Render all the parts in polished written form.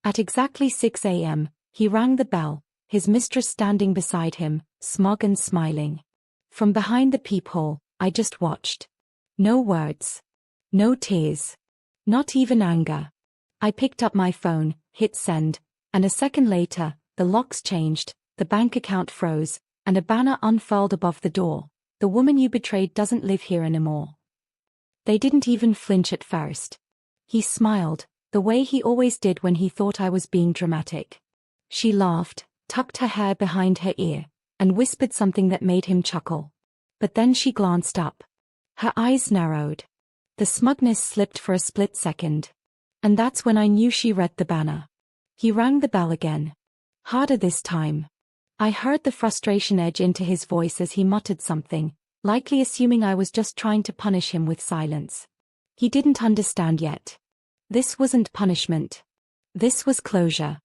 At exactly 6 a.m., he rang the bell, his mistress standing beside him, smug and smiling. From behind the peephole, I just watched. No words. No tears. Not even anger. I picked up my phone, hit send, and a second later, the locks changed, the bank account froze, and a banner unfurled above the door. The woman you betrayed doesn't live here anymore. They didn't even flinch at first. He smiled, the way he always did when he thought I was being dramatic. She laughed, tucked her hair behind her ear, and whispered something that made him chuckle. But then she glanced up. Her eyes narrowed. The smugness slipped for a split second. And that's when I knew she read the banner. He rang the bell again. Harder this time. I heard the frustration edge into his voice as he muttered something, likely assuming I was just trying to punish him with silence. He didn't understand yet. This wasn't punishment. This was closure.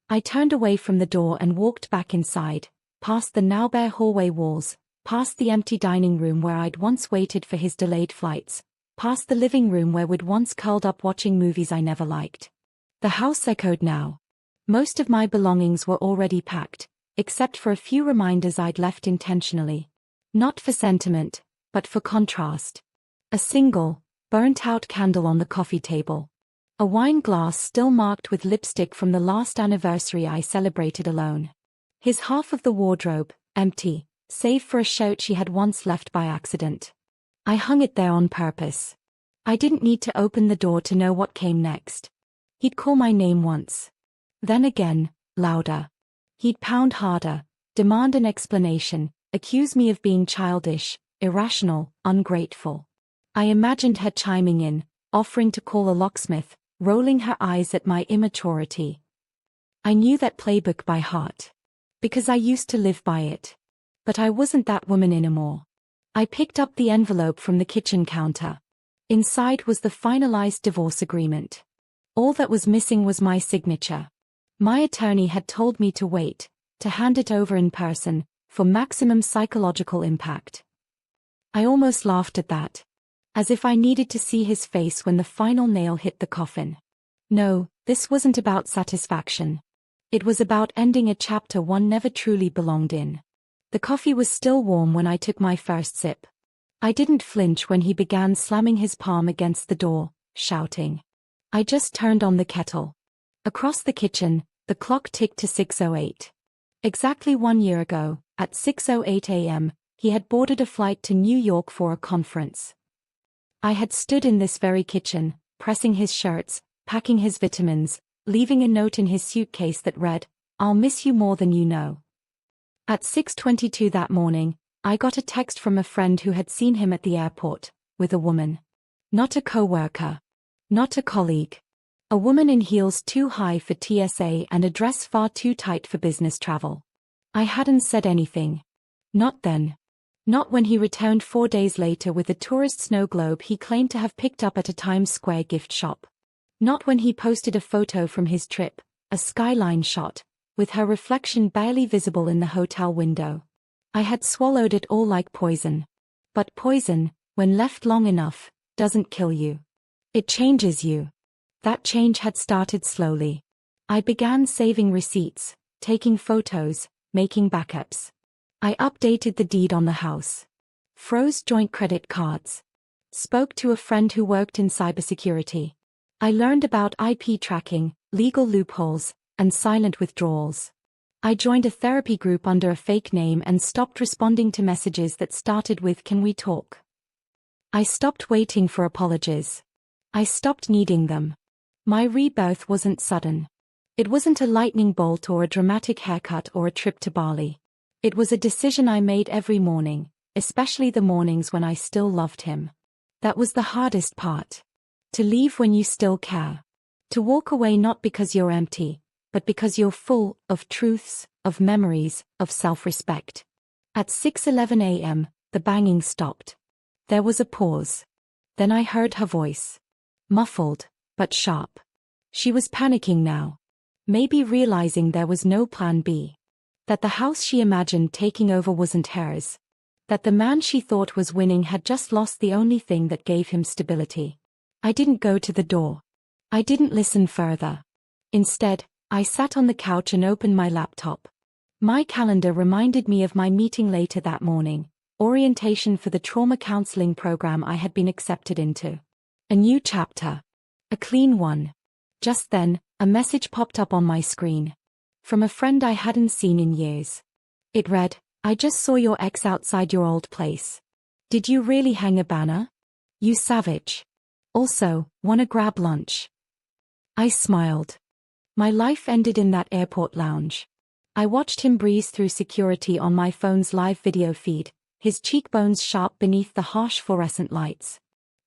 I turned away from the door and walked back inside, past the now bare hallway walls, past the empty dining room where I'd once waited for his delayed flights, past the living room where we'd once curled up watching movies I never liked. The house echoed now. Most of my belongings were already packed, except for a few reminders I'd left intentionally. Not for sentiment, but for contrast. A single, burnt-out candle on the coffee table. A wine glass still marked with lipstick from the last anniversary I celebrated alone. His half of the wardrobe, empty, save for a shirt she had once left by accident. I hung it there on purpose. I didn't need to open the door to know what came next. He'd call my name once. Then again, louder. He'd pound harder, demand an explanation, accuse me of being childish, irrational, ungrateful. I imagined her chiming in, offering to call a locksmith, rolling her eyes at my immaturity. I knew that playbook by heart. Because I used to live by it. But I wasn't that woman anymore. I picked up the envelope from the kitchen counter. Inside was the finalized divorce agreement. All that was missing was my signature. My attorney had told me to wait, to hand it over in person, for maximum psychological impact. I almost laughed at that. As if I needed to see his face when the final nail hit the coffin. No, this wasn't about satisfaction. It was about ending a chapter one never truly belonged in. The coffee was still warm when I took my first sip. I didn't flinch when he began slamming his palm against the door, shouting. I just turned on the kettle. Across the kitchen, the clock ticked to 6:08. Exactly 1 year ago, at 6:08 a.m., he had boarded a flight to New York for a conference. I had stood in this very kitchen, pressing his shirts, packing his vitamins, leaving a note in his suitcase that read, "I'll miss you more than you know." At 6:22 that morning, I got a text from a friend who had seen him at the airport, with a woman. Not a co-worker. Not a colleague. A woman in heels too high for TSA and a dress far too tight for business travel. I hadn't said anything. Not then. Not when he returned 4 days later with a tourist snow globe he claimed to have picked up at a Times Square gift shop. Not when he posted a photo from his trip, a skyline shot, with her reflection barely visible in the hotel window. I had swallowed it all like poison. But poison, when left long enough, doesn't kill you. It changes you. That change had started slowly. I began saving receipts, taking photos, making backups. I updated the deed on the house. Froze joint credit cards. Spoke to a friend who worked in cybersecurity. I learned about IP tracking, legal loopholes, and silent withdrawals. I joined a therapy group under a fake name and stopped responding to messages that started with "Can we talk?" I stopped waiting for apologies. I stopped needing them. My rebirth wasn't sudden. It wasn't a lightning bolt or a dramatic haircut or a trip to Bali. It was a decision I made every morning, especially the mornings when I still loved him. That was the hardest part. To leave when you still care. To walk away not because you're empty, but because you're full of truths, of memories, of self-respect. At 6:11 a.m., the banging stopped. There was a pause. Then I heard her voice. Muffled, but sharp. She was panicking now. Maybe realizing there was no plan B. That the house she imagined taking over wasn't hers. That the man she thought was winning had just lost the only thing that gave him stability. I didn't go to the door. I didn't listen further. Instead, I sat on the couch and opened my laptop. My calendar reminded me of my meeting later that morning, orientation for the trauma counseling program I had been accepted into. A new chapter. A clean one. Just then, a message popped up on my screen. From a friend I hadn't seen in years. It read, "I just saw your ex outside your old place. Did you really hang a banner? You savage. Also, wanna grab lunch?" I smiled. My life ended in that airport lounge. I watched him breeze through security on my phone's live video feed, his cheekbones sharp beneath the harsh fluorescent lights.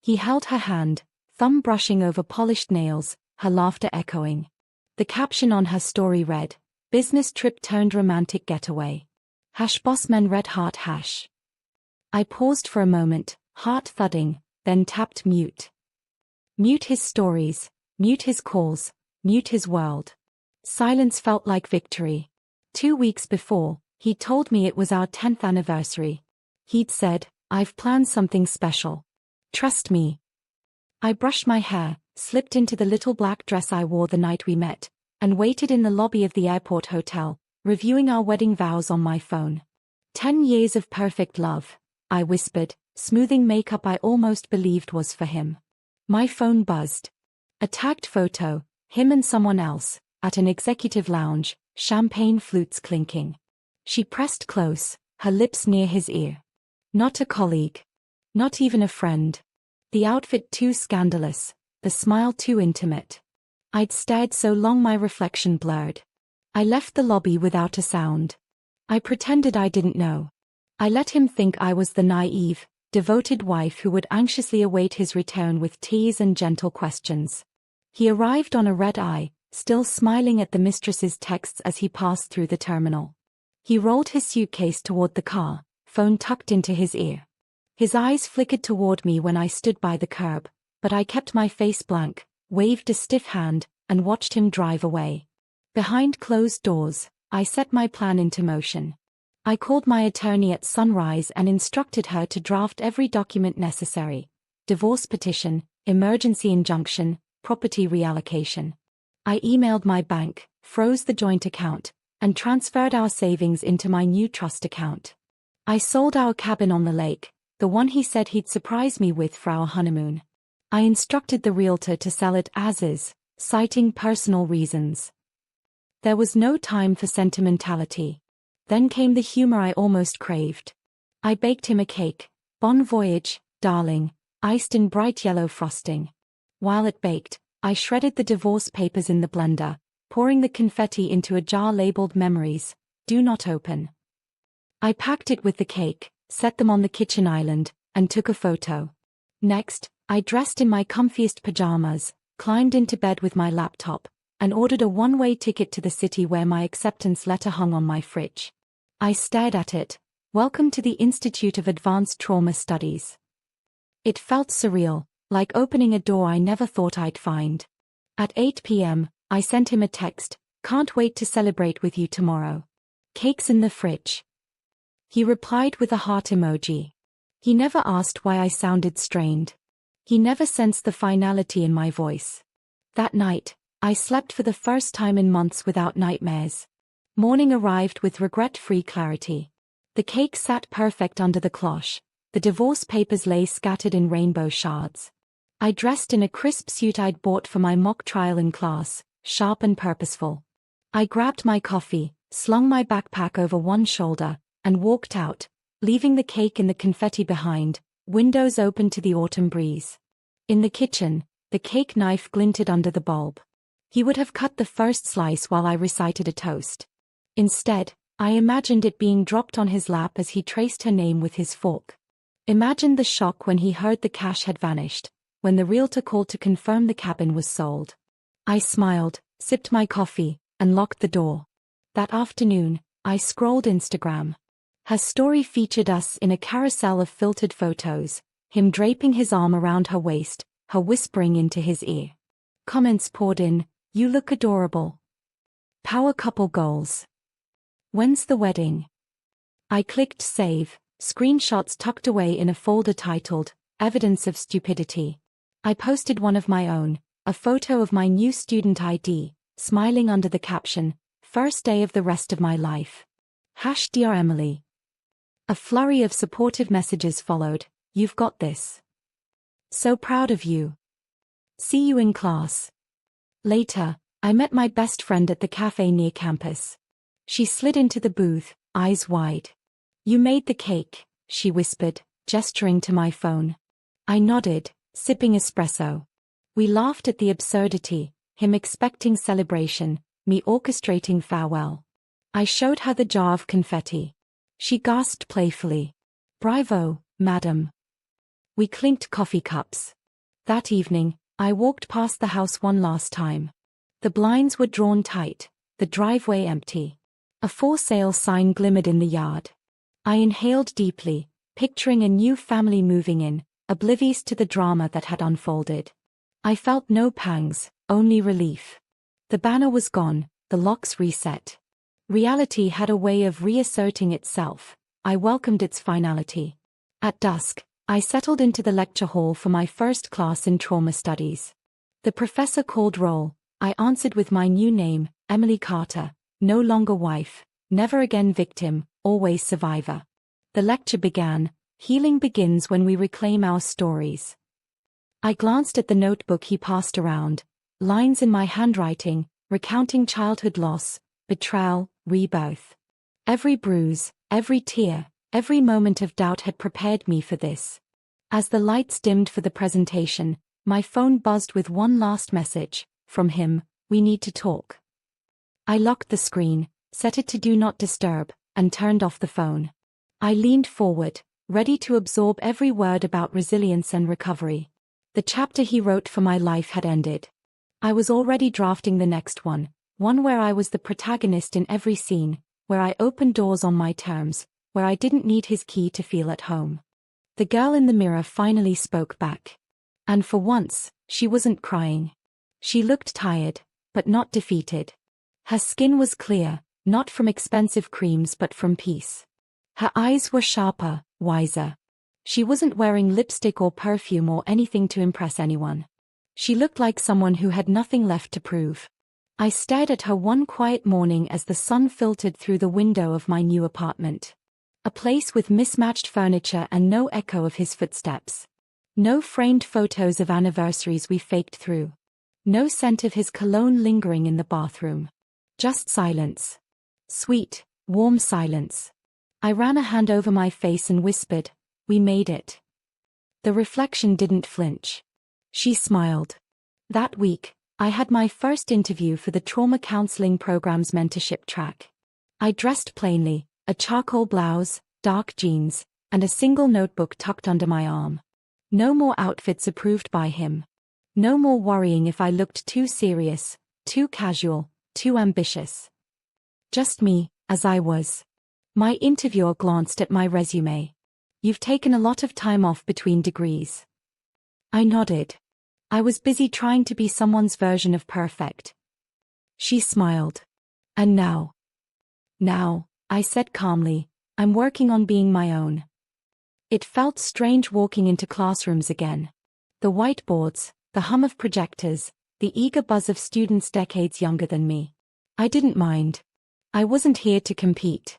He held her hand, thumb brushing over polished nails, her laughter echoing. The caption on her story read, "Business trip turned romantic getaway. #bossman red heart #." I paused for a moment, heart thudding, then tapped mute. Mute his stories, mute his calls, mute his world. Silence felt like victory. 2 weeks before, he told me it was our 10th anniversary. He'd said, "I've planned something special. Trust me." I brushed my hair, slipped into the little black dress I wore the night we met, and waited in the lobby of the airport hotel, reviewing our wedding vows on my phone. 10 years of perfect love, I whispered, smoothing makeup I almost believed was for him. My phone buzzed. A tagged photo, him and someone else, at an executive lounge, champagne flutes clinking. She pressed close, her lips near his ear. Not a colleague. Not even a friend. The outfit too scandalous, the smile too intimate. I'd stared so long my reflection blurred. I left the lobby without a sound. I pretended I didn't know. I let him think I was the naive, devoted wife who would anxiously await his return with teas and gentle questions. He arrived on a red-eye, still smiling at the mistress's texts as he passed through the terminal. He rolled his suitcase toward the car, phone tucked into his ear. His eyes flickered toward me when I stood by the curb, but I kept my face blank, waved a stiff hand, and watched him drive away. Behind closed doors, I set my plan into motion. I called my attorney at sunrise and instructed her to draft every document necessary: divorce petition, emergency injunction, property reallocation. I emailed my bank, froze the joint account, and transferred our savings into my new trust account. I sold our cabin on the lake, the one he said he'd surprise me with for our honeymoon. I instructed the realtor to sell it as is, citing personal reasons. There was no time for sentimentality. Then came the humor I almost craved. I baked him a cake, Bon Voyage, darling, iced in bright yellow frosting. While it baked, I shredded the divorce papers in the blender, pouring the confetti into a jar labeled Memories, Do Not Open. I packed it with the cake, set them on the kitchen island, and took a photo. Next, I dressed in my comfiest pajamas, climbed into bed with my laptop, and ordered a one-way ticket to the city where my acceptance letter hung on my fridge. I stared at it. Welcome to the Institute of Advanced Trauma Studies. It felt surreal, like opening a door I never thought I'd find. At 8 p.m., I sent him a text, "Can't wait to celebrate with you tomorrow. Cake's in the fridge." He replied with a heart emoji. He never asked why I sounded strained. He never sensed the finality in my voice. That night, I slept for the first time in months without nightmares. Morning arrived with regret-free clarity. The cake sat perfect under the cloche. The divorce papers lay scattered in rainbow shards. I dressed in a crisp suit I'd bought for my mock trial in class, sharp and purposeful. I grabbed my coffee, slung my backpack over one shoulder, and walked out, leaving the cake and the confetti behind, windows open to the autumn breeze. In the kitchen, the cake knife glinted under the bulb. He would have cut the first slice while I recited a toast. Instead, I imagined it being dropped on his lap as he traced her name with his fork. Imagined the shock when he heard the cash had vanished, when the realtor called to confirm the cabin was sold. I smiled, sipped my coffee, and locked the door. That afternoon, I scrolled Instagram. Her story featured us in a carousel of filtered photos, him draping his arm around her waist, her whispering into his ear. Comments poured in, "You look adorable. Power couple goals. When's the wedding?" I clicked save, screenshots tucked away in a folder titled, Evidence of Stupidity. I posted one of my own, a photo of my new student ID, smiling under the caption, "First day of the rest of my life. Dear Emily." A flurry of supportive messages followed. "You've got this. So proud of you. See you in class." Later, I met my best friend at the cafe near campus. She slid into the booth, eyes wide. "You made the cake," she whispered, gesturing to my phone. I nodded, sipping espresso. We laughed at the absurdity, him expecting celebration, me orchestrating farewell. I showed her the jar of confetti. She gasped playfully. "Bravo, madam." We clinked coffee cups. That evening, I walked past the house one last time. The blinds were drawn tight, the driveway empty. A for sale sign glimmered in the yard. I inhaled deeply, picturing a new family moving in, oblivious to the drama that had unfolded. I felt no pangs, only relief. The banner was gone, the locks reset. Reality had a way of reasserting itself. I welcomed its finality. At dusk, I settled into the lecture hall for my first class in trauma studies. The professor called roll. I answered with my new name, Emily Carter, no longer wife, never again victim, always survivor. The lecture began. Healing begins when we reclaim our stories. I glanced at the notebook he passed around, lines in my handwriting, recounting childhood loss, betrayal, rebirth. Every bruise, every tear, every moment of doubt had prepared me for this. As the lights dimmed for the presentation, my phone buzzed with one last message, from him, "We need to talk." I locked the screen, set it to do not disturb, and turned off the phone. I leaned forward, ready to absorb every word about resilience and recovery. The chapter he wrote for my life had ended. I was already drafting the next one where I was the protagonist in every scene, where I opened doors on my terms, where I didn't need his key to feel at home. The girl in the mirror finally spoke back. And for once, she wasn't crying. She looked tired, but not defeated. Her skin was clear, not from expensive creams but from peace. Her eyes were sharper, wiser. She wasn't wearing lipstick or perfume or anything to impress anyone. She looked like someone who had nothing left to prove. I stared at her one quiet morning as the sun filtered through the window of my new apartment. A place with mismatched furniture and no echo of his footsteps. No framed photos of anniversaries we faked through. No scent of his cologne lingering in the bathroom. Just silence. Sweet, warm silence. I ran a hand over my face and whispered, "We made it." The reflection didn't flinch. She smiled. That week, I had my first interview for the trauma counseling program's mentorship track. I dressed plainly, a charcoal blouse, dark jeans, and a single notebook tucked under my arm. No more outfits approved by him. No more worrying if I looked too serious, too casual, too ambitious. Just me, as I was. My interviewer glanced at my resume. "You've taken a lot of time off between degrees." I nodded. I was busy trying to be someone's version of perfect. She smiled. "And now?" "Now," I said calmly, "I'm working on being my own." It felt strange walking into classrooms again. The whiteboards, the hum of projectors, the eager buzz of students decades younger than me. I didn't mind. I wasn't here to compete.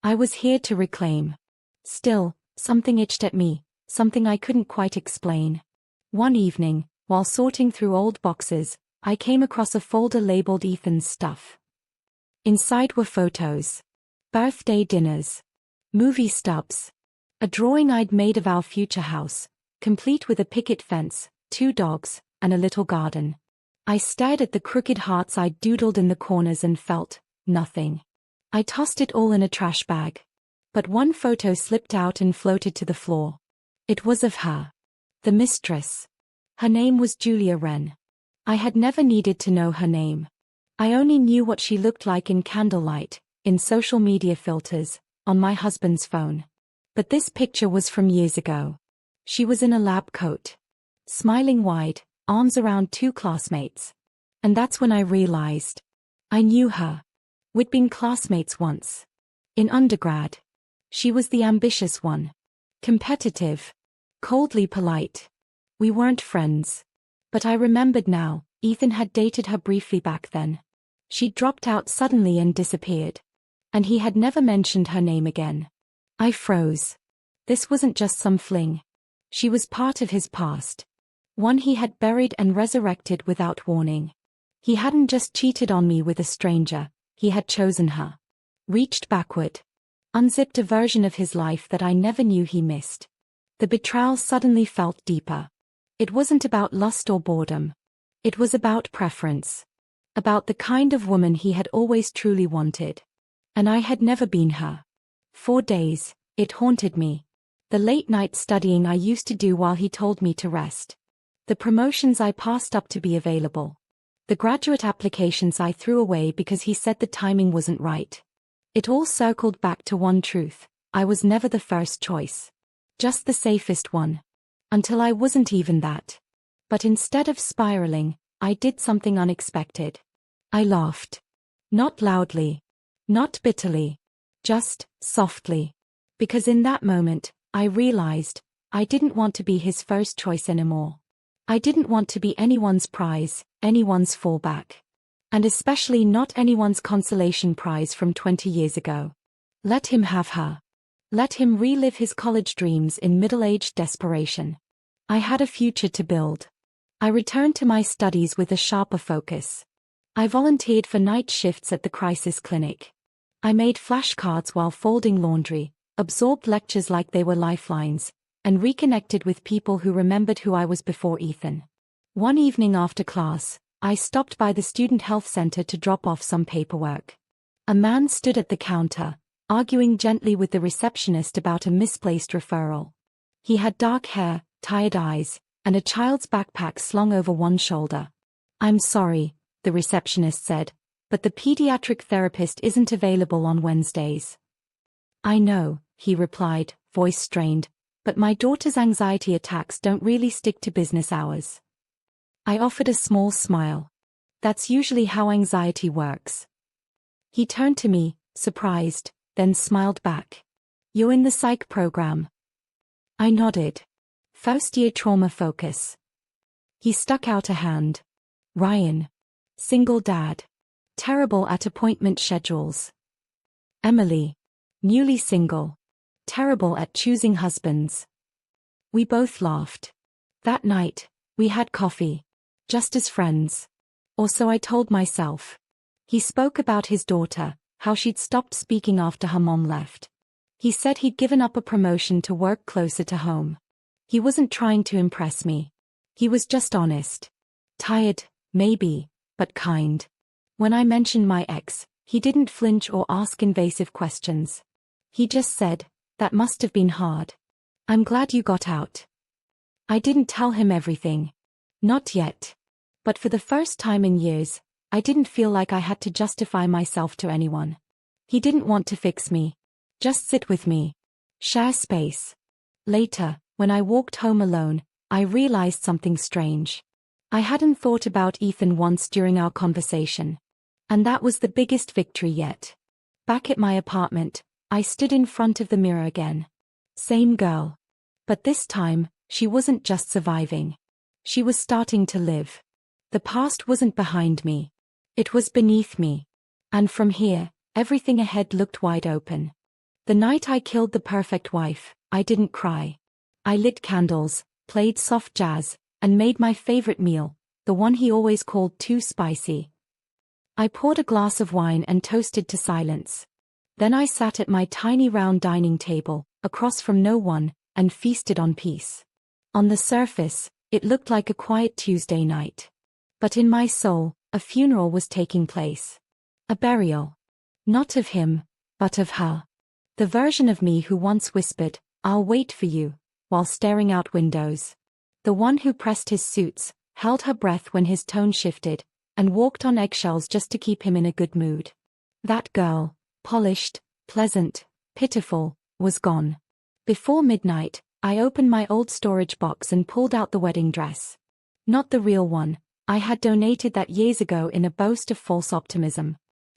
I was here to reclaim. Still, something itched at me, something I couldn't quite explain. One evening, while sorting through old boxes, I came across a folder labeled Ethan's stuff. Inside were photos. Birthday dinners. Movie stubs. A drawing I'd made of our future house, complete with a picket fence, 2 dogs, and a little garden. I stared at the crooked hearts I'd doodled in the corners and felt nothing. I tossed it all in a trash bag. But one photo slipped out and floated to the floor. It was of her. The Mistress. Her name was Julia Wren. I had never needed to know her name. I only knew what she looked like in candlelight, in social media filters, on my husband's phone. But this picture was from years ago. She was in a lab coat. Smiling wide, arms around 2 classmates. And that's when I realized. I knew her. We'd been classmates once. In undergrad. She was the ambitious one. Competitive. Coldly polite. We weren't friends. But I remembered now, Ethan had dated her briefly back then. She dropped out suddenly and disappeared. And he had never mentioned her name again. I froze. This wasn't just some fling. She was part of his past. One he had buried and resurrected without warning. He hadn't just cheated on me with a stranger, he had chosen her. Reached backward. Unzipped a version of his life that I never knew he missed. The betrayal suddenly felt deeper. It wasn't about lust or boredom. It was about preference. About the kind of woman he had always truly wanted. And I had never been her. For days, it haunted me. The late-night studying I used to do while he told me to rest. The promotions I passed up to be available. The graduate applications I threw away because he said the timing wasn't right. It all circled back to one truth: I was never the first choice. Just the safest one. Until I wasn't even that. But instead of spiraling, I did something unexpected. I laughed. Not loudly. Not bitterly. Just softly. Because in that moment, I realized, I didn't want to be his first choice anymore. I didn't want to be anyone's prize, anyone's fallback. And especially not anyone's consolation prize from 20 years ago. Let him have her. Let him relive his college dreams in middle-aged desperation. I had a future to build. I returned to my studies with a sharper focus. I volunteered for night shifts at the crisis clinic. I made flashcards while folding laundry, absorbed lectures like they were lifelines, and reconnected with people who remembered who I was before Ethan. One evening after class, I stopped by the student health center to drop off some paperwork. A man stood at the counter, arguing gently with the receptionist about a misplaced referral. He had dark hair, tired eyes, and a child's backpack slung over one shoulder. "I'm sorry," the receptionist said, "but the pediatric therapist isn't available on Wednesdays." "I know," he replied, voice strained, "but my daughter's anxiety attacks don't really stick to business hours." I offered a small smile. That's usually how anxiety works. He turned to me, surprised, then smiled back. "You're in the psych program." I nodded. First-year trauma focus. He stuck out a hand. "Ryan. Single dad. Terrible at appointment schedules. Emily. Newly single. Terrible at choosing husbands." We both laughed. That night, we had coffee. Just as friends. Or so I told myself. He spoke about his daughter, how she'd stopped speaking after her mom left. He said he'd given up a promotion to work closer to home. He wasn't trying to impress me. He was just honest. Tired, maybe, but kind. When I mentioned my ex, he didn't flinch or ask invasive questions. He just said, "That must have been hard. I'm glad you got out." I didn't tell him everything. Not yet. But for the first time in years, I didn't feel like I had to justify myself to anyone. He didn't want to fix me. Just sit with me. Share space. Later, when I walked home alone, I realized something strange. I hadn't thought about Ethan once during our conversation. And that was the biggest victory yet. Back at my apartment, I stood in front of the mirror again. Same girl. But this time, she wasn't just surviving. She was starting to live. The past wasn't behind me. It was beneath me. And from here, everything ahead looked wide open. The night I killed the perfect wife, I didn't cry. I lit candles, played soft jazz, and made my favorite meal, the one he always called too spicy. I poured a glass of wine and toasted to silence. Then I sat at my tiny round dining table, across from no one, and feasted on peace. On the surface, it looked like a quiet Tuesday night. But in my soul, a funeral was taking place. A burial. Not of him, but of her. The version of me who once whispered, "I'll wait for you," while staring out windows. The one who pressed his suits, held her breath when his tone shifted, and walked on eggshells just to keep him in a good mood. That girl, polished, pleasant, pitiful, was gone. Before midnight, I opened my old storage box and pulled out the wedding dress. Not the real one. I had donated that years ago in a boast of false optimism.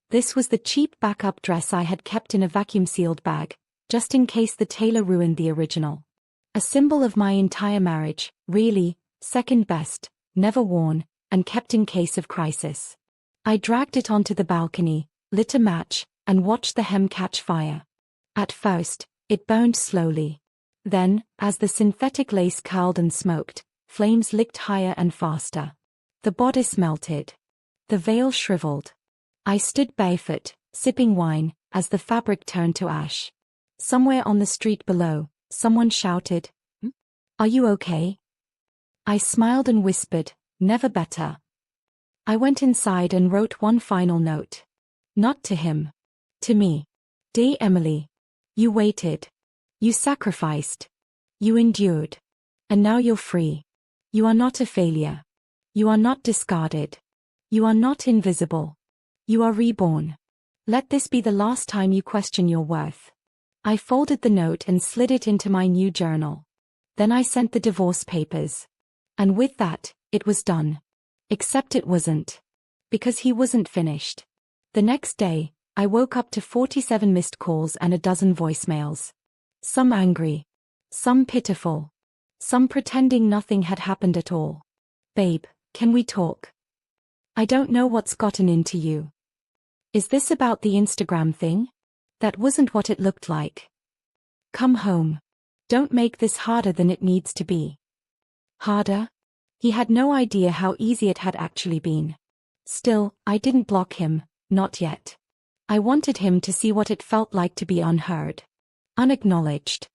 This was the cheap backup dress I had kept in a vacuum-sealed bag, just in case the tailor ruined the original. A symbol of my entire marriage, really, second best, never worn, and kept in case of crisis. I dragged it onto the balcony, lit a match, and watched the hem catch fire. At first, it burned slowly. Then, as the synthetic lace curled and smoked, flames licked higher and faster. The bodice melted. The veil shriveled. I stood barefoot, sipping wine, as the fabric turned to ash. Somewhere on the street below, someone shouted, "Are you okay?" I smiled and whispered, "Never better." I went inside and wrote one final note. Not to him. To me. Dear Emily. You waited. You sacrificed. You endured. And now you're free. You are not a failure. You are not discarded. You are not invisible. You are reborn. Let this be the last time you question your worth. I folded the note and slid it into my new journal. Then I sent the divorce papers. And with that, it was done. Except it wasn't. Because he wasn't finished. The next day, I woke up to 47 missed calls and a dozen voicemails. Some angry. Some pitiful. Some pretending nothing had happened at all. "Babe, can we talk? I don't know what's gotten into you. Is this about the Instagram thing? That wasn't what it looked like. Come home. Don't make this harder than it needs to be." Harder? He had no idea how easy it had actually been. Still, I didn't block him, not yet. I wanted him to see what it felt like to be unheard. Unacknowledged.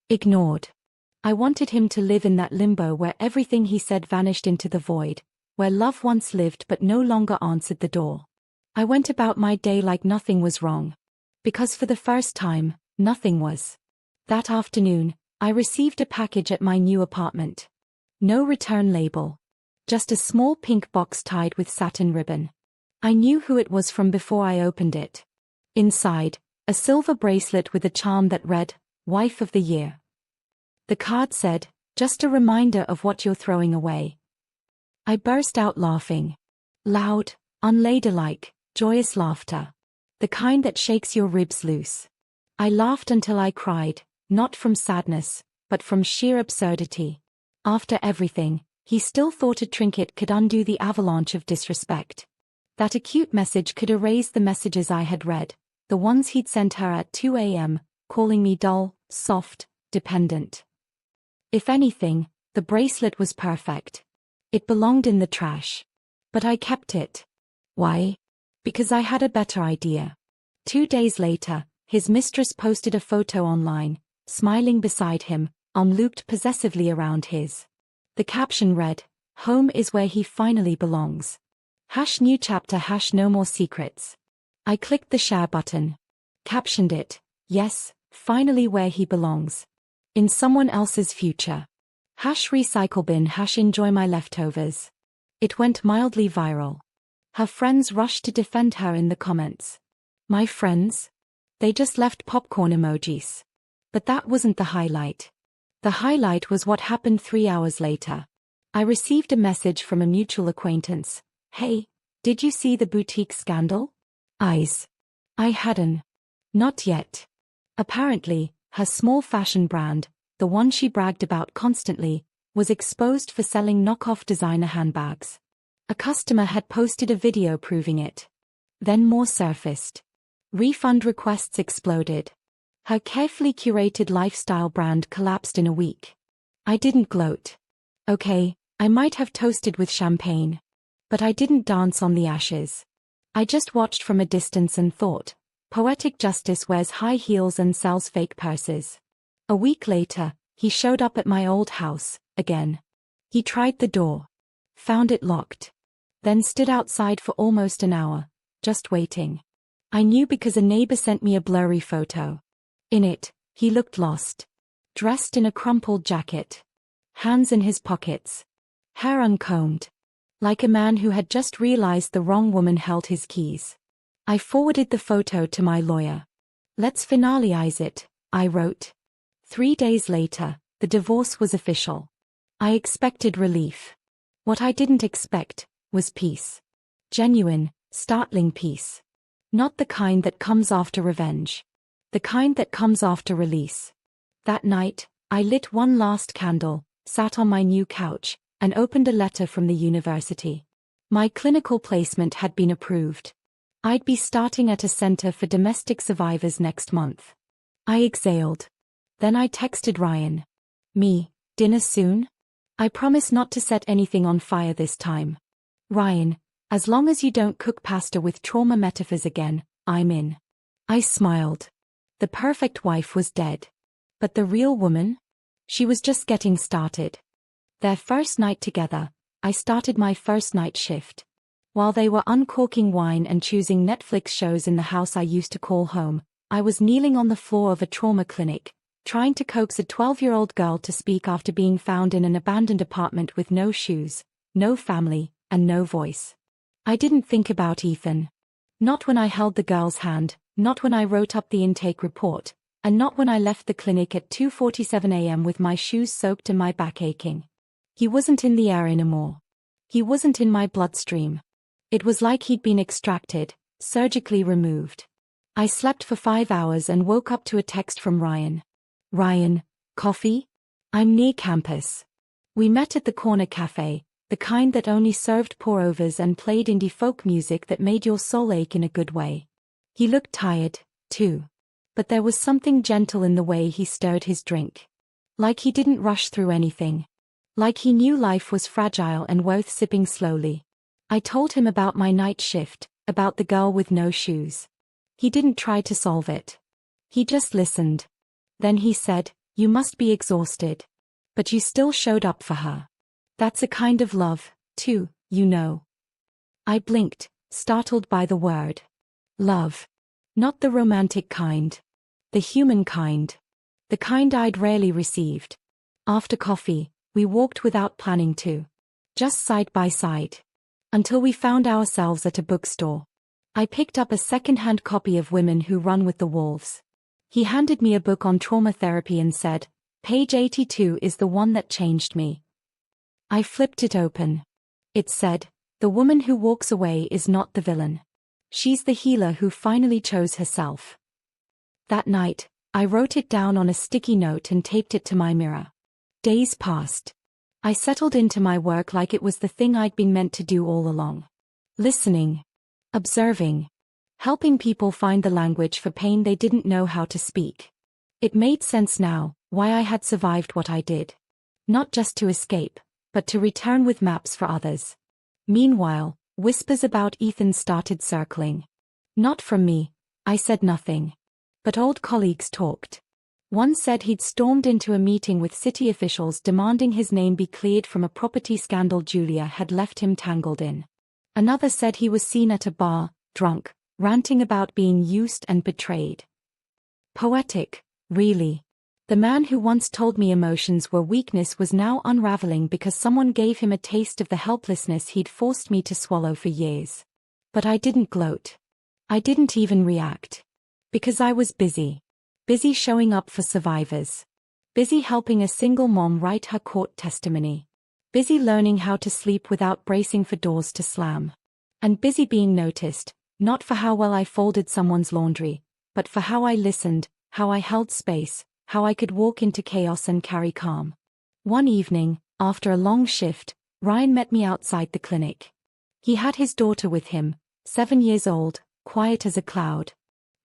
Ignored. I wanted him to live in that limbo where everything he said vanished into the void, where love once lived but no longer answered the door. I went about my day like nothing was wrong. Because for the first time, nothing was. That afternoon, I received a package at my new apartment. No return label. Just a small pink box tied with satin ribbon. I knew who it was from before I opened it. Inside, a silver bracelet with a charm that read, "Wife of the Year." The card said, "Just a reminder of what you're throwing away." I burst out laughing. Loud, unladylike, joyous laughter. The kind that shakes your ribs loose. I laughed until I cried, not from sadness, but from sheer absurdity. After everything, he still thought a trinket could undo the avalanche of disrespect. That a cute message could erase the messages I had read, the ones he'd sent her at 2 a.m., calling me dull, soft, dependent. If anything, the bracelet was perfect. It belonged in the trash. But I kept it. Why? Because I had a better idea. 2 days later, his mistress posted a photo online, smiling beside him, arm looped possessively around his. The caption read, "Home is where he finally belongs. #new chapter #no more secrets." I clicked the share button. Captioned it, "Yes, finally where he belongs. In someone else's future. #recycle bin #enjoy my leftovers." It went mildly viral. Her friends rushed to defend her in the comments. My friends? They just left popcorn emojis. But that wasn't the highlight. The highlight was what happened 3 hours later. I received a message from a mutual acquaintance. "Hey, did you see the boutique scandal?" Eyes. I hadn't. Not yet. Apparently, her small fashion brand, the one she bragged about constantly, was exposed for selling knockoff designer handbags. A customer had posted a video proving it. Then more surfaced. Refund requests exploded. Her carefully curated lifestyle brand collapsed in a week. I didn't gloat. Okay, I might have toasted with champagne. But I didn't dance on the ashes. I just watched from a distance and thought, poetic justice wears high heels and sells fake purses. A week later, he showed up at my old house, again. He tried the door. Found it locked. Then stood outside for almost an hour, just waiting. I knew because a neighbor sent me a blurry photo. In it, he looked lost. Dressed in a crumpled jacket. Hands in his pockets. Hair uncombed. Like a man who had just realized the wrong woman held his keys. I forwarded the photo to my lawyer. "Let's finalize it," I wrote. 3 days later, the divorce was official. I expected relief. What I didn't expect was peace. Genuine, startling peace. Not the kind that comes after revenge. The kind that comes after release. That night, I lit one last candle, sat on my new couch, and opened a letter from the university. My clinical placement had been approved. I'd be starting at a center for domestic survivors next month. I exhaled. Then I texted Ryan. Me, dinner soon? I promise not to set anything on fire this time. Ryan, as long as you don't cook pasta with trauma metaphors again, I'm in. I smiled. The perfect wife was dead. But the real woman? She was just getting started. Their first night together, I started my first night shift. While they were uncorking wine and choosing Netflix shows in the house I used to call home, I was kneeling on the floor of a trauma clinic, trying to coax a 12-year-old girl to speak after being found in an abandoned apartment with no shoes, no family, and no voice. I didn't think about Ethan. Not when I held the girl's hand, not when I wrote up the intake report, and not when I left the clinic at 2:47 a.m. with my shoes soaked and my back aching. He wasn't in the air anymore. He wasn't in my bloodstream. It was like he'd been extracted, surgically removed. I slept for 5 hours and woke up to a text from Ryan. Ryan, coffee? I'm near campus. We met at the corner cafe, the kind that only served pour-overs and played indie folk music that made your soul ache in a good way. He looked tired, too. But there was something gentle in the way he stirred his drink. Like he didn't rush through anything. Like he knew life was fragile and worth sipping slowly. I told him about my night shift, about the girl with no shoes. He didn't try to solve it. He just listened. Then he said, "You must be exhausted. But you still showed up for her. That's a kind of love, too, you know." I blinked, startled by the word. Love. Not the romantic kind. The human kind. The kind I'd rarely received. After coffee, we walked without planning to. Just side by side. Until we found ourselves at a bookstore. I picked up a second-hand copy of Women Who Run with the Wolves. He handed me a book on trauma therapy and said, "Page 82 is the one that changed me." I flipped it open. It said, "The woman who walks away is not the villain. She's the healer who finally chose herself." That night, I wrote it down on a sticky note and taped it to my mirror. Days passed. I settled into my work like it was the thing I'd been meant to do all along. Listening. Observing. Helping people find the language for pain they didn't know how to speak. It made sense now, why I had survived what I did. Not just to escape, but to return with maps for others. Meanwhile, whispers about Ethan started circling. Not from me, I said nothing. But old colleagues talked. One said he'd stormed into a meeting with city officials demanding his name be cleared from a property scandal Julia had left him tangled in. Another said he was seen at a bar, drunk, ranting about being used and betrayed. Poetic, really. The man who once told me emotions were weakness was now unraveling because someone gave him a taste of the helplessness he'd forced me to swallow for years. But I didn't gloat. I didn't even react. Because I was busy. Busy showing up for survivors. Busy helping a single mom write her court testimony. Busy learning how to sleep without bracing for doors to slam. And busy being noticed, not for how well I folded someone's laundry, but for how I listened, how I held space, how I could walk into chaos and carry calm. One evening, after a long shift, Ryan met me outside the clinic. He had his daughter with him, 7 years old, quiet as a cloud.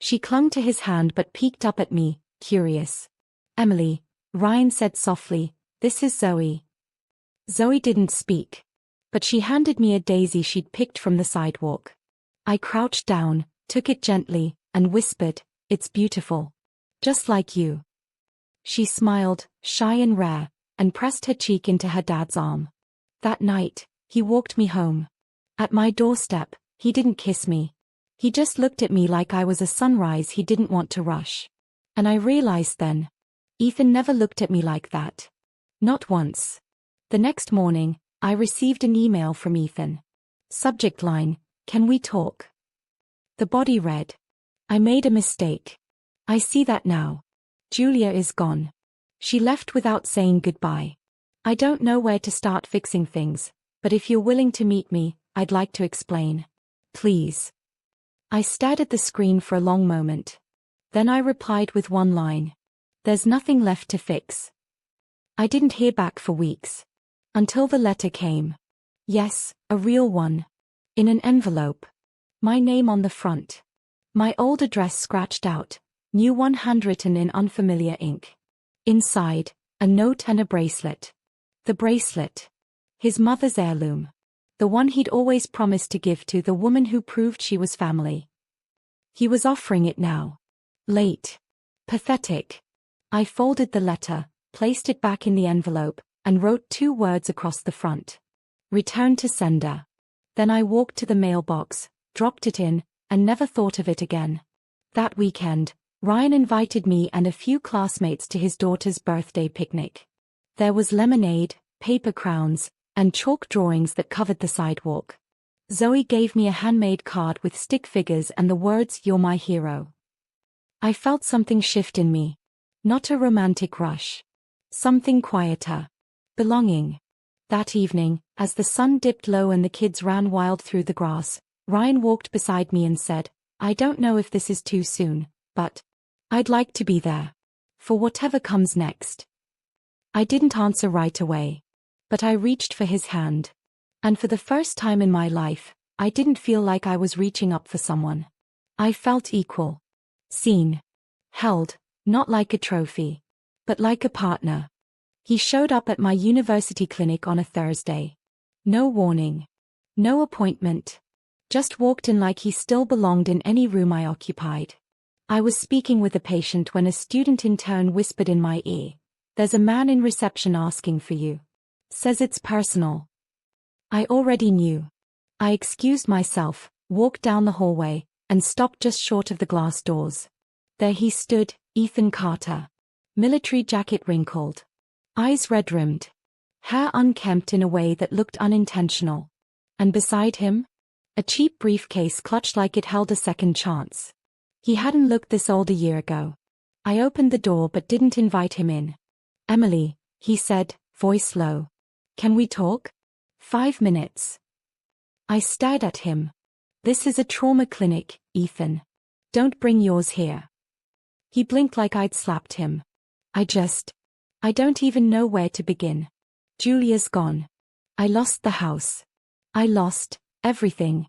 She clung to his hand but peeked up at me, curious. "Emily," Ryan said softly, "this is Zoe." Zoe didn't speak. But she handed me a daisy she'd picked from the sidewalk. I crouched down, took it gently, and whispered, "It's beautiful. Just like you." She smiled, shy and rare, and pressed her cheek into her dad's arm. That night, he walked me home. At my doorstep, he didn't kiss me. He just looked at me like I was a sunrise he didn't want to rush. And I realized then. Ethan never looked at me like that. Not once. The next morning, I received an email from Ethan. Subject line, "Can we talk?" The body read, "I made a mistake. I see that now. Julia is gone. She left without saying goodbye. I don't know where to start fixing things, but if you're willing to meet me, I'd like to explain. Please." I stared at the screen for a long moment. Then I replied with one line. "There's nothing left to fix." I didn't hear back for weeks. Until the letter came. Yes, a real one. In an envelope. My name on the front. My old address scratched out, new one handwritten in unfamiliar ink. Inside, a note and a bracelet. The bracelet. His mother's heirloom. The one he'd always promised to give to the woman who proved she was family. He was offering it now. Late. Pathetic. I folded the letter, placed it back in the envelope, and wrote 2 words across the front. Return to sender. Then I walked to the mailbox, dropped it in, and never thought of it again. That weekend, Ryan invited me and a few classmates to his daughter's birthday picnic. There was lemonade, paper crowns, and chalk drawings that covered the sidewalk. Zoe gave me a handmade card with stick figures and the words, "You're my hero." I felt something shift in me. Not a romantic rush. Something quieter. Belonging. That evening, as the sun dipped low and the kids ran wild through the grass, Ryan walked beside me and said, "I don't know if this is too soon, but I'd like to be there. For whatever comes next." I didn't answer right away. But I reached for his hand. And for the first time in my life, I didn't feel like I was reaching up for someone. I felt equal. Seen. Held, not like a trophy, but like a partner. He showed up at my university clinic on a Thursday. No warning. No appointment. Just walked in like he still belonged in any room I occupied. I was speaking with a patient when a student intern whispered in my ear, "There's a man in reception asking for you. Says it's personal." I already knew. I excused myself, walked down the hallway, and stopped just short of the glass doors. There he stood, Ethan Carter. Military jacket wrinkled. Eyes red-rimmed. Hair unkempt in a way that looked unintentional. And beside him? A cheap briefcase clutched like it held a second chance. He hadn't looked this old a year ago. I opened the door but didn't invite him in. "Emily," he said, voice low. "Can we talk? 5 minutes." I stared at him. "This is a trauma clinic, Ethan. Don't bring yours here." He blinked like I'd slapped him. I don't even know where to begin. Julia's gone. I lost the house. I lost everything.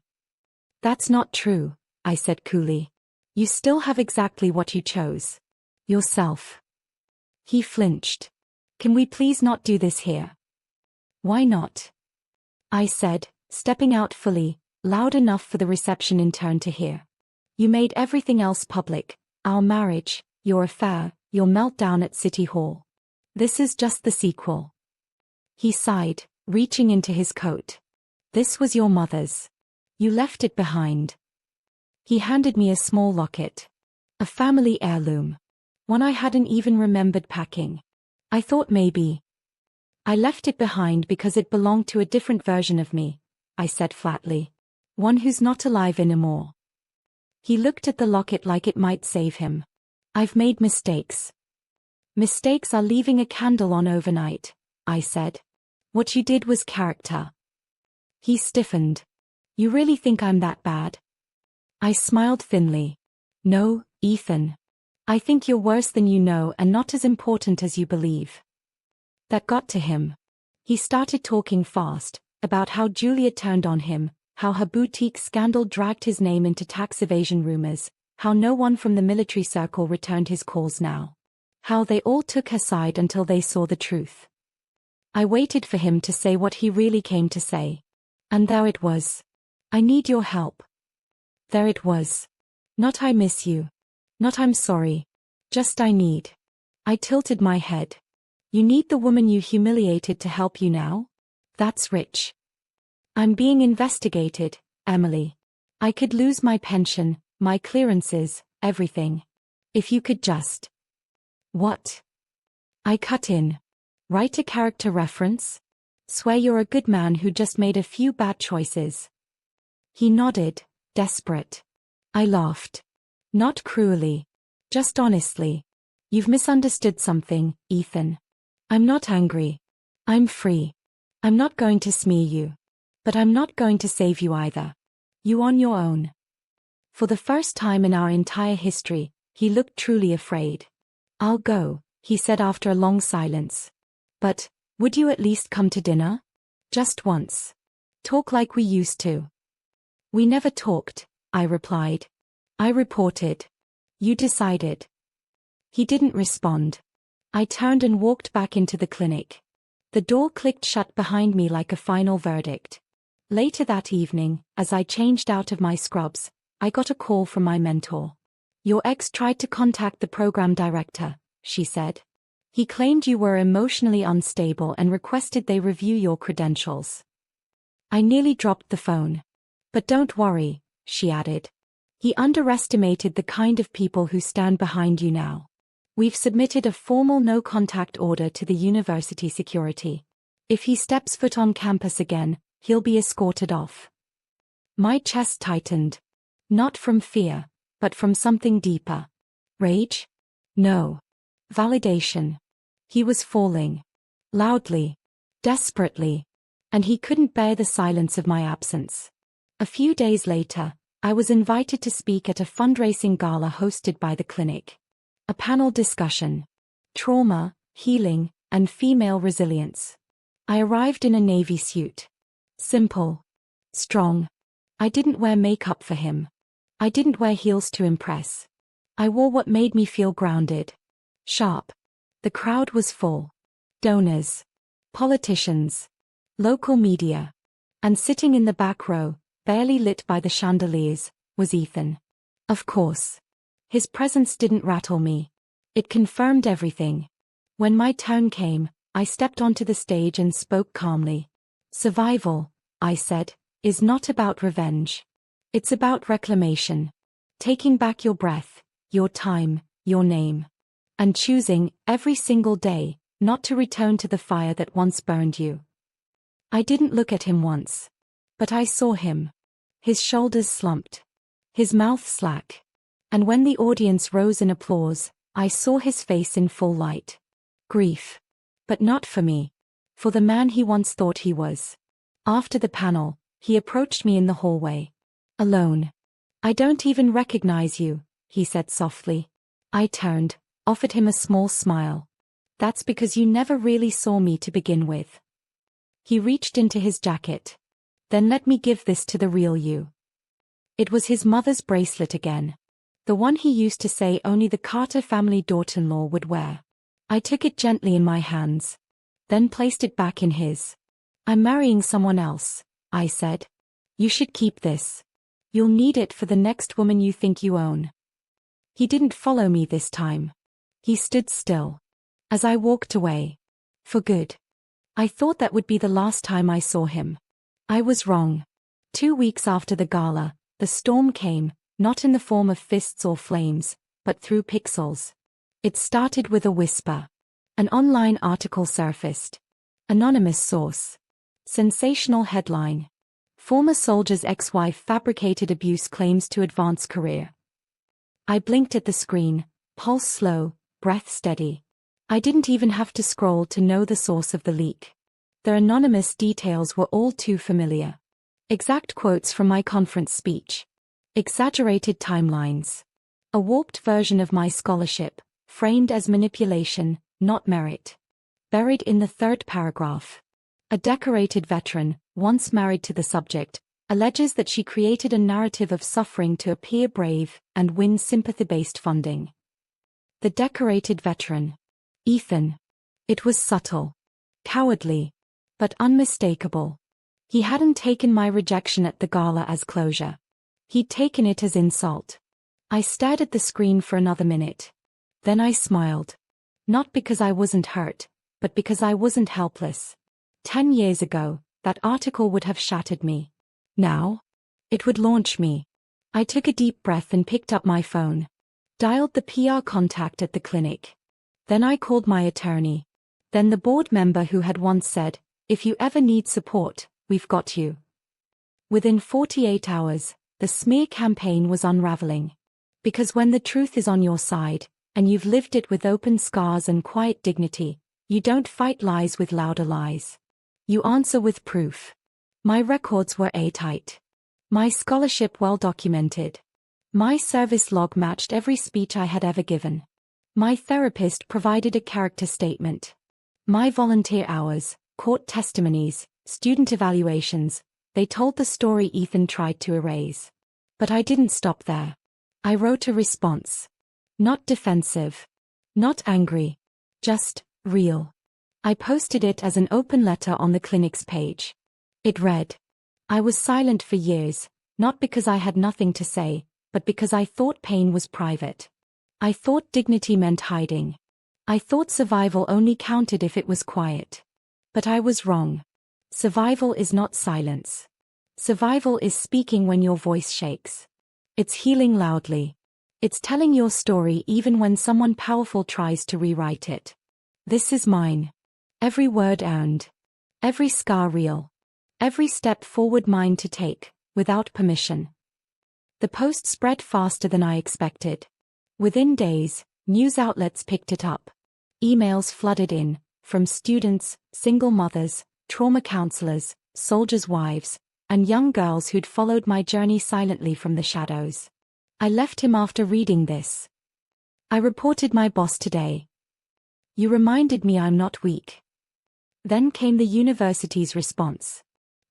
"That's not true," I said coolly. "You still have exactly what you chose. Yourself." He flinched. "Can we please not do this here?" "Why not?" I said, stepping out fully, loud enough for the reception intern to hear. "You made everything else public, our marriage, your affair, your meltdown at City Hall. This is just the sequel." He sighed, reaching into his coat. "This was your mother's. You left it behind." He handed me a small locket. A family heirloom. One I hadn't even remembered packing. I thought maybe. "I left it behind because it belonged to a different version of me," I said flatly. "One who's not alive anymore." He looked at the locket like it might save him. "I've made mistakes." "Mistakes are leaving a candle on overnight," I said. "What you did was character." He stiffened. "You really think I'm that bad?" I smiled thinly. "No, Ethan. I think you're worse than you know and not as important as you believe." That got to him. He started talking fast, about how Julia turned on him, how her boutique scandal dragged his name into tax evasion rumors, how no one from the military circle returned his calls now. How they all took her side until they saw the truth. I waited for him to say what he really came to say. And there it was. "I need your help." There it was. Not "I miss you." Not "I'm sorry." Just "I need." I tilted my head. "You need the woman you humiliated to help you now? That's rich." "I'm being investigated, Emily. I could lose my pension, my clearances, everything. If you could just..." "What?" I cut in. "Write a character reference? Swear you're a good man who just made a few bad choices." He nodded, desperate. I laughed. "Not cruelly. Just honestly. You've misunderstood something, Ethan. I'm not angry. I'm free. I'm not going to smear you. But I'm not going to save you either. You on your own." For the first time in our entire history, he looked truly afraid. "I'll go," he said after a long silence. "But, would you at least come to dinner? Just once. Talk like we used to." We never talked, I replied. I reported. You decided. He didn't respond. I turned and walked back into the clinic. The door clicked shut behind me like a final verdict. Later that evening, as I changed out of my scrubs, I got a call from my mentor. Your ex tried to contact the program director, she said. He claimed you were emotionally unstable and requested they review your credentials. I nearly dropped the phone. But don't worry, she added. He underestimated the kind of people who stand behind you now. We've submitted a formal no-contact order to the university security. If he steps foot on campus again, he'll be escorted off. My chest tightened. Not from fear, but from something deeper. Rage? No. Validation. He was falling. Loudly. Desperately. And he couldn't bear the silence of my absence. A few days later, I was invited to speak at a fundraising gala hosted by the clinic. A panel discussion. Trauma, healing, and female resilience. I arrived in a navy suit. Simple. Strong. I didn't wear makeup for him. I didn't wear heels to impress. I wore what made me feel grounded. Sharp. The crowd was full. Donors. Politicians. Local media. And sitting in the back row, barely lit by the chandeliers, was Ethan. Of course. His presence didn't rattle me. It confirmed everything. When my turn came, I stepped onto the stage and spoke calmly. Survival, I said, is not about revenge. It's about reclamation. Taking back your breath, your time, your name. And choosing, every single day, not to return to the fire that once burned you. I didn't look at him once. But I saw him. His shoulders slumped. His mouth slack. And when the audience rose in applause, I saw his face in full light. Grief. But not for me. For the man he once thought he was. After the panel, he approached me in the hallway. Alone. I don't even recognize you, he said softly. I turned, offered him a small smile. That's because you never really saw me to begin with. He reached into his jacket. Then let me give this to the real you. It was his mother's bracelet again. The one he used to say only the Carter family daughter-in-law would wear. I took it gently in my hands. Then placed it back in his. I'm marrying someone else, I said. You should keep this. You'll need it for the next woman you think you own. He didn't follow me this time. He stood still. As I walked away. For good. I thought that would be the last time I saw him. I was wrong. 2 weeks after the gala, the storm came, not in the form of fists or flames, but through pixels. It started with a whisper. An online article surfaced. Anonymous source. Sensational headline. Former soldier's ex-wife fabricated abuse claims to advance career. I blinked at the screen, pulse slow, breath steady. I didn't even have to scroll to know the source of the leak. The anonymous details were all too familiar. Exact quotes from my conference speech. Exaggerated timelines. A warped version of my scholarship, framed as manipulation, not merit. Buried in the third paragraph. A decorated veteran, once married to the subject, alleges that she created a narrative of suffering to appear brave and win sympathy-based funding. The decorated veteran. Ethan. It was subtle. Cowardly. But unmistakable. He hadn't taken my rejection at the gala as closure. He'd taken it as insult. I stared at the screen for another minute. Then I smiled. Not because I wasn't hurt, but because I wasn't helpless. 10 years ago, that article would have shattered me. Now? It would launch me. I took a deep breath and picked up my phone. Dialed the PR contact at the clinic. Then I called my attorney. Then the board member who had once said, "If you ever need support, we've got you." Within 48 hours, the smear campaign was unraveling. Because when the truth is on your side, and you've lived it with open scars and quiet dignity, you don't fight lies with louder lies. You answer with proof. My records were airtight. My scholarship well documented. My service log matched every speech I had ever given. My therapist provided a character statement. My volunteer hours, court testimonies, student evaluations, They told the story Ethan tried to erase. But I didn't stop there. I wrote a response. Not defensive. Not angry. Just real. I posted it as an open letter on the clinic's page. It read, "I was silent for years, not because I had nothing to say, but because I thought pain was private. I thought dignity meant hiding. I thought survival only counted if it was quiet. But I was wrong. Survival is not silence. Survival is speaking when your voice shakes. It's healing loudly. It's telling your story even when someone powerful tries to rewrite it. This is mine. Every word earned. Every scar real. Every step forward mine to take, without permission." The post spread faster than I expected. Within days, news outlets picked it up. Emails flooded in, from students, single mothers, trauma counselors, soldiers' wives, and young girls who'd followed my journey silently from the shadows. I left him after reading this. I reported my boss today. "You reminded me I'm not weak." Then came the university's response.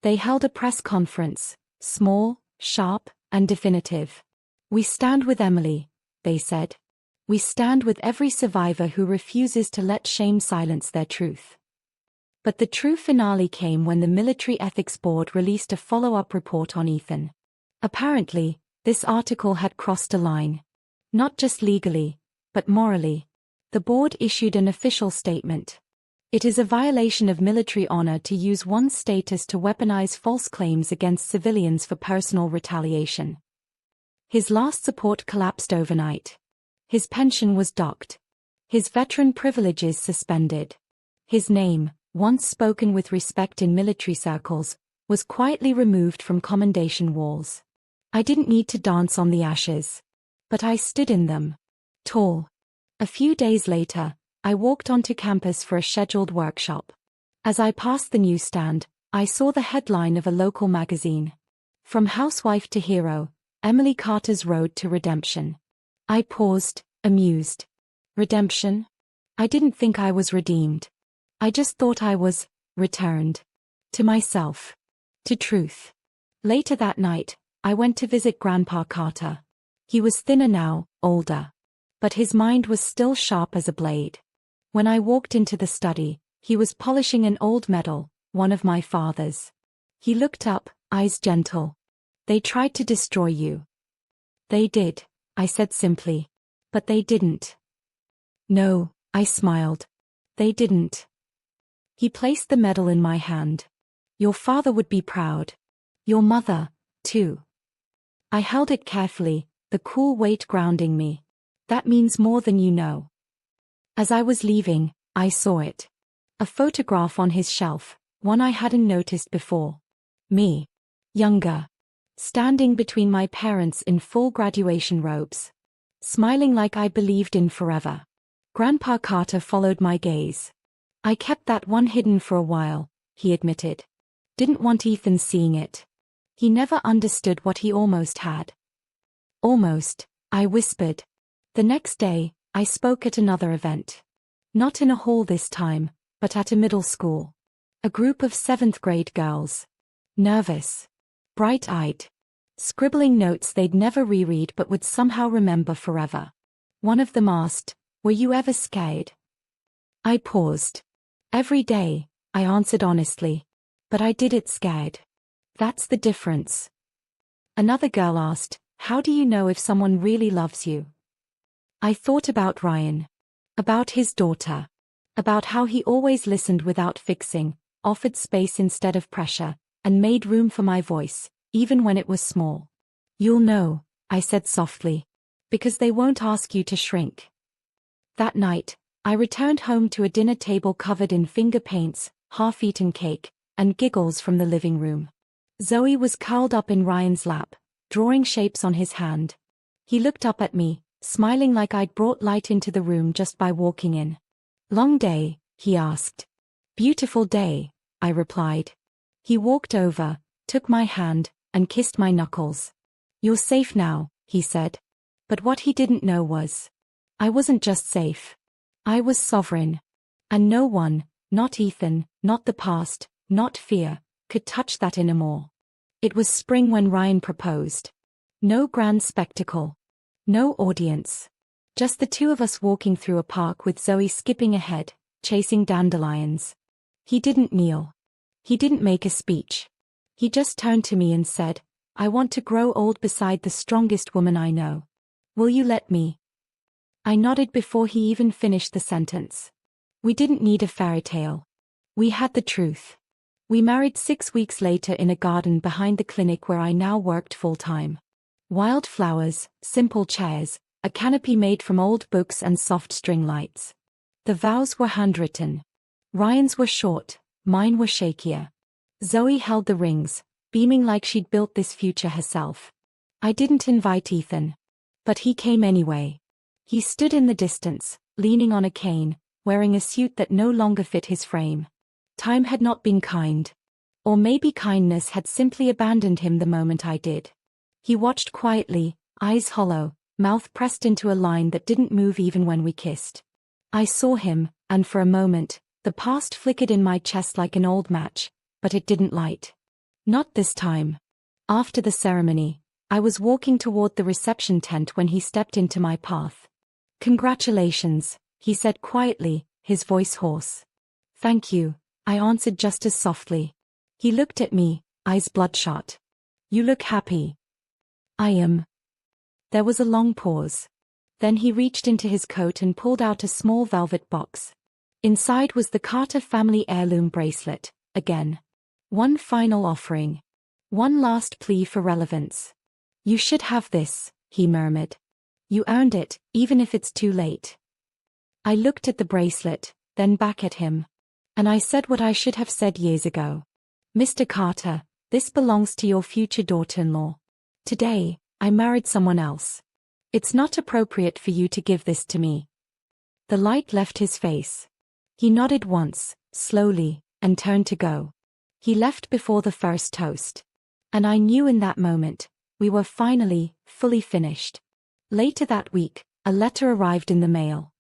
They held a press conference, small, sharp, and definitive. "We stand with Emily," they said. "We stand with every survivor who refuses to let shame silence their truth." But the true finale came when the Military Ethics Board released a follow-up report on Ethan. Apparently, this article had crossed a line. Not just legally, but morally. The board issued an official statement. "It is a violation of military honor to use one's status to weaponize false claims against civilians for personal retaliation." His last support collapsed overnight. His pension was docked. His veteran privileges suspended. His name, once spoken with respect in military circles, was quietly removed from commendation walls. I didn't need to dance on the ashes. But I stood in them. Tall. A few days later, I walked onto campus for a scheduled workshop. As I passed the newsstand, I saw the headline of a local magazine. "From Housewife to Hero, Emily Carter's Road to Redemption." I paused, amused. Redemption? I didn't think I was redeemed. I just thought I was returned. To myself. To truth. Later that night, I went to visit Grandpa Carter. He was thinner now, older. But his mind was still sharp as a blade. When I walked into the study, he was polishing an old medal, one of my father's. He looked up, eyes gentle. "They tried to destroy you." "They did," I said simply. "But they didn't." "No," I smiled. "They didn't." He placed the medal in my hand. "Your father would be proud. Your mother, too." I held it carefully, the cool weight grounding me. "That means more than you know." As I was leaving, I saw it. A photograph on his shelf, one I hadn't noticed before. Me. Younger. Standing between my parents in full graduation robes. Smiling like I believed in forever. Grandpa Carter followed my gaze. "I kept that one hidden for a while," he admitted. "Didn't want Ethan seeing it. He never understood what he almost had." "Almost," I whispered. The next day, I spoke at another event. Not in a hall this time, but at a middle school. A group of 7th grade girls. Nervous. Bright-eyed. Scribbling notes they'd never reread but would somehow remember forever. One of them asked, "Were you ever scared?" I paused. "Every day," I answered honestly. "But I did it scared. That's the difference." Another girl asked, "How do you know if someone really loves you?" I thought about Ryan. About his daughter. About how he always listened without fixing, offered space instead of pressure, and made room for my voice, even when it was small. "You'll know," I said softly. "Because they won't ask you to shrink." That night, I returned home to a dinner table covered in finger paints, half-eaten cake, and giggles from the living room. Zoe was curled up in Ryan's lap, drawing shapes on his hand. He looked up at me, smiling like I'd brought light into the room just by walking in. "Long day?" he asked. "Beautiful day," I replied. He walked over, took my hand, and kissed my knuckles. "You're safe now," he said. But what he didn't know was, I wasn't just safe. I was sovereign. And no one, not Ethan, not the past, not fear, could touch that anymore. It was spring when Ryan proposed. No grand spectacle. No audience. Just the two of us walking through a park with Zoe skipping ahead, chasing dandelions. He didn't kneel. He didn't make a speech. He just turned to me and said, "I want to grow old beside the strongest woman I know. Will you let me?" I nodded before he even finished the sentence. We didn't need a fairy tale. We had the truth. We married 6 weeks later in a garden behind the clinic where I now worked full-time. Wild flowers, simple chairs, a canopy made from old books and soft string lights. The vows were handwritten. Ryan's were short, mine were shakier. Zoe held the rings, beaming like she'd built this future herself. I didn't invite Ethan. But he came anyway. He stood in the distance, leaning on a cane, wearing a suit that no longer fit his frame. Time had not been kind. Or maybe kindness had simply abandoned him the moment I did. He watched quietly, eyes hollow, mouth pressed into a line that didn't move even when we kissed. I saw him, and for a moment, the past flickered in my chest like an old match, but it didn't light. Not this time. After the ceremony, I was walking toward the reception tent when he stepped into my path. "Congratulations," he said quietly, his voice hoarse. "Thank you," I answered just as softly. He looked at me, eyes bloodshot. "You look happy." "I am." There was a long pause. Then he reached into his coat and pulled out a small velvet box. Inside was the Carter family heirloom bracelet, again. One final offering. One last plea for relevance. "You should have this," he murmured. "You earned it, even if it's too late." I looked at the bracelet, then back at him. And I said what I should have said years ago. "Mr. Carter, this belongs to your future daughter-in-law. Today, I married someone else. It's not appropriate for you to give this to me." The light left his face. He nodded once, slowly, and turned to go. He left before the first toast. And I knew in that moment, we were finally, fully finished. Later that week, a letter arrived in the mail.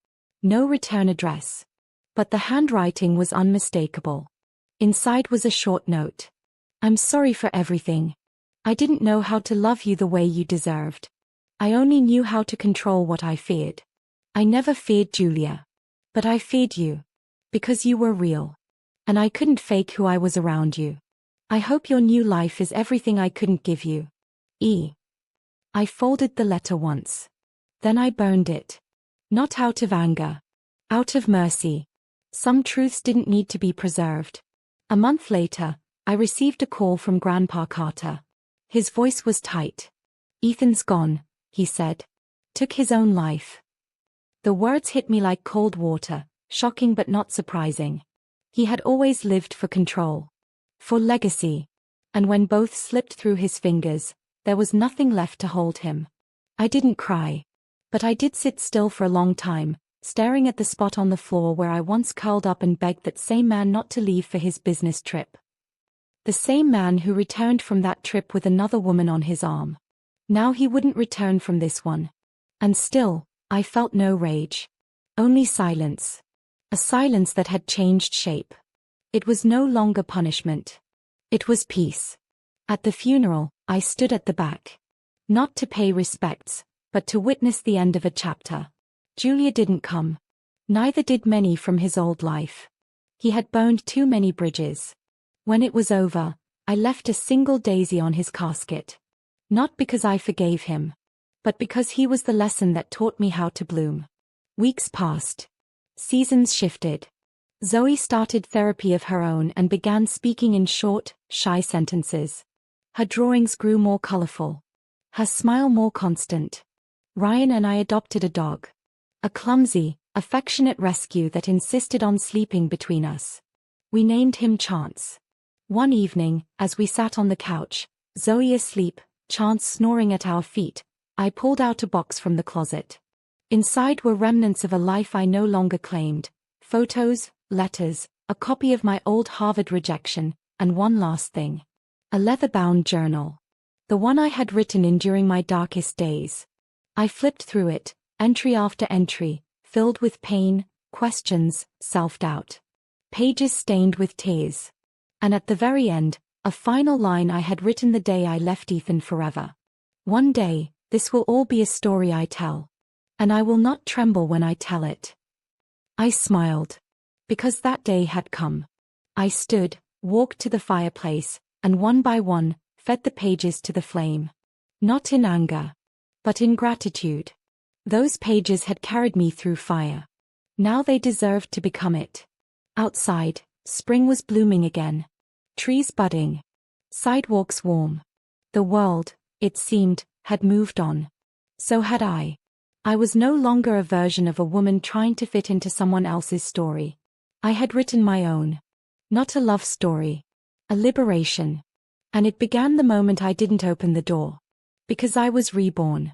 No return address. But the handwriting was unmistakable. Inside was a short note. "I'm sorry for everything. I didn't know how to love you the way you deserved. I only knew how to control what I feared. I never feared Julia. But I feared you. Because you were real. And I couldn't fake who I was around you. I hope your new life is everything I couldn't give you. E." I folded the letter once. Then I burned it. Not out of anger. Out of mercy. Some truths didn't need to be preserved. A month later, I received a call from Grandpa Carter. His voice was tight. "Ethan's gone," he said. "Took his own life." The words hit me like cold water, shocking but not surprising. He had always lived for control. For legacy. And when both slipped through his fingers, there was nothing left to hold him. I didn't cry. But I did sit still for a long time, staring at the spot on the floor where I once curled up and begged that same man not to leave for his business trip. The same man who returned from that trip with another woman on his arm. Now he wouldn't return from this one. And still, I felt no rage. Only silence. A silence that had changed shape. It was no longer punishment. It was peace. At the funeral, I stood at the back. Not to pay respects, but to witness the end of a chapter. Julia didn't come. Neither did many from his old life. He had burned too many bridges. When it was over, I left a single daisy on his casket. Not because I forgave him. But because he was the lesson that taught me how to bloom. Weeks passed. Seasons shifted. Zoe started therapy of her own and began speaking in short, shy sentences. Her drawings grew more colorful. Her smile more constant. Ryan and I adopted a dog. A clumsy, affectionate rescue that insisted on sleeping between us. We named him Chance. One evening, as we sat on the couch, Zoe asleep, Chance snoring at our feet, I pulled out a box from the closet. Inside were remnants of a life I no longer claimed. Photos, letters, a copy of my old Harvard rejection, and one last thing. A leather-bound journal. The one I had written in during my darkest days. I flipped through it, entry after entry, filled with pain, questions, self-doubt. Pages stained with tears. And at the very end, A final line I had written the day I left Ethan forever. One day, this will all be a story I tell. And I will not tremble when I tell it. I smiled. Because that day had come. I stood, walked to the fireplace, and one by one, fed the pages to the flame. Not in anger. But in gratitude. Those pages had carried me through fire. Now they deserved to become it. Outside, spring was blooming again. Trees budding. Sidewalks warm. The world, it seemed, had moved on. So had I. I was no longer a version of a woman trying to fit into someone else's story. I had written my own. Not a love story. A liberation. And it began the moment I didn't open the door. Because I was reborn.